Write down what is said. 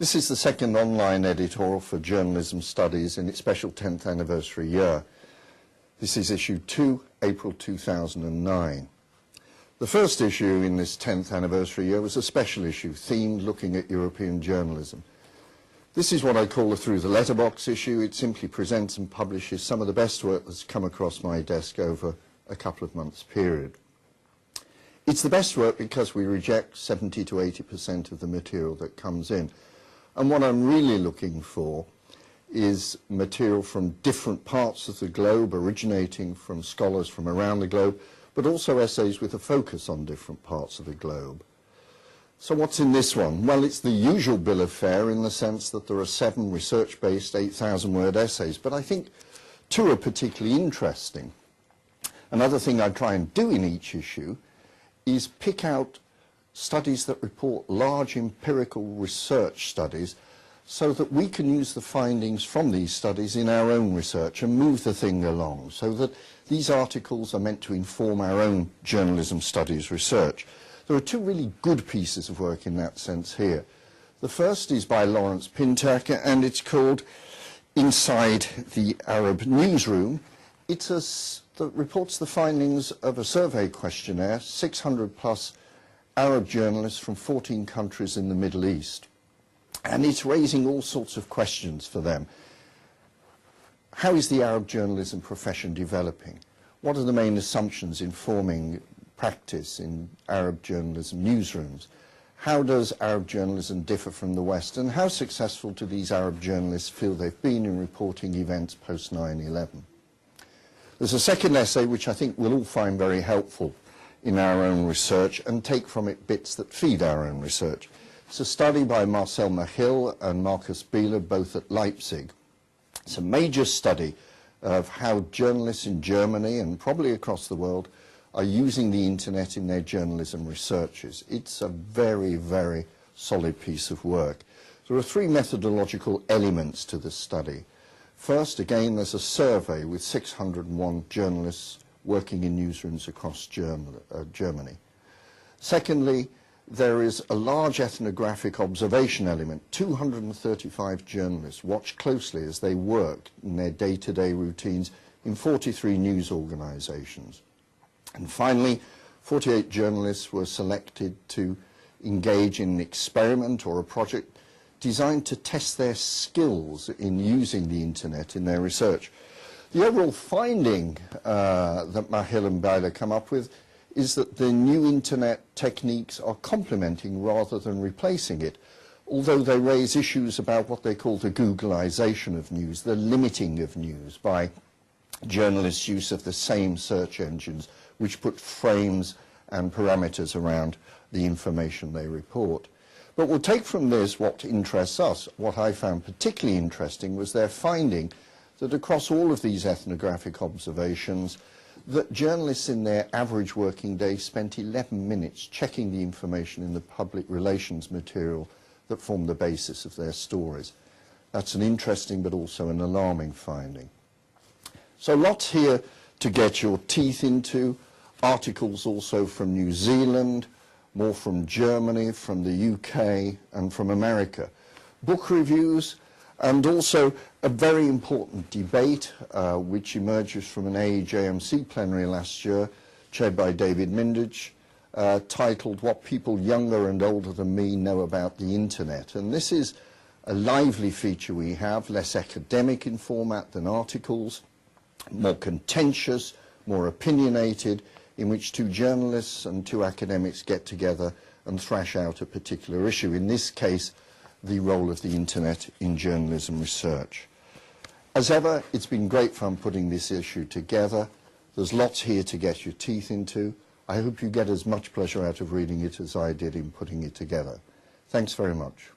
This is the second online editorial for journalism studies in its special 10th anniversary year. This is issue 2, April 2009. The first issue in this 10th anniversary year was a special issue themed looking at European journalism. This is what I call a Through the Letterbox issue. It simply presents and publishes some of the best work that's come across my desk over a couple of months' period. It's the best work because we reject 70 to 80% of the material that comes in. And what I'm really looking for is material from different parts of the globe, originating from scholars from around the globe, but also essays with a focus on different parts of the globe. So what's in this one? Well, it's the usual bill of fare in the sense that there are 7 research-based 8,000-word essays, but I think 2 are particularly interesting. Another thing I try and do in each issue is pick out studies that report large empirical research studies so that we can use the findings from these studies in our own research and move the thing along, so that these articles are meant to inform our own journalism studies research. There are 2 really good pieces of work in that sense here. The first is by Lawrence Pintak, and it's called Inside the Arab Newsroom. It reports the findings of a survey questionnaire, 600 plus Arab journalists from 14 countries in the Middle East. And it's raising all sorts of questions for them. How is the Arab journalism profession developing? What are the main assumptions informing practice in Arab journalism newsrooms? How does Arab journalism differ from the West? And how successful do these Arab journalists feel they've been in reporting events post 9/11? There's a second essay which I think we'll all find very helpful in our own research and take from it bits that feed our own research. It's a study by Marcel Machil and Markus Bieler, both at Leipzig. It's a major study of how journalists in Germany and probably across the world are using the internet in their journalism researches. It's a very, very solid piece of work. There are 3 methodological elements to the study. First, again, there's a survey with 601 journalists working in newsrooms across Germany. Secondly, there is a large ethnographic observation element. 235 journalists watched closely as they worked in their day-to-day routines in 43 news organizations. And finally, 48 journalists were selected to engage in an experiment or a project designed to test their skills in using the internet in their research. The overall finding that Machil and Bieler come up with is that the new internet techniques are complementing rather than replacing it, although they raise issues about what they call the Googleization of news, the limiting of news by journalists' use of the same search engines, which put frames and parameters around the information they report. But we'll take from this what interests us. What I found particularly interesting was their finding that across all of these ethnographic observations, that journalists in their average working day spent 11 minutes checking the information in the public relations material that formed the basis of their stories. That's an interesting but also an alarming finding. So lots here to get your teeth into. Articles also from New Zealand, more from Germany, from the UK and from America. Book reviews, and also a very important debate which emerges from an AEJMC plenary last year, chaired by David Mindich, titled What People Younger and Older Than Me Know About the Internet. And this is a lively feature we have, less academic in format than articles, more contentious, more opinionated, in which 2 journalists and 2 academics get together and thrash out a particular issue. In this case, the role of the internet in journalism research. As ever, it's been great fun putting this issue together. There's lots here to get your teeth into. I hope you get as much pleasure out of reading it as I did in putting it together. Thanks very much.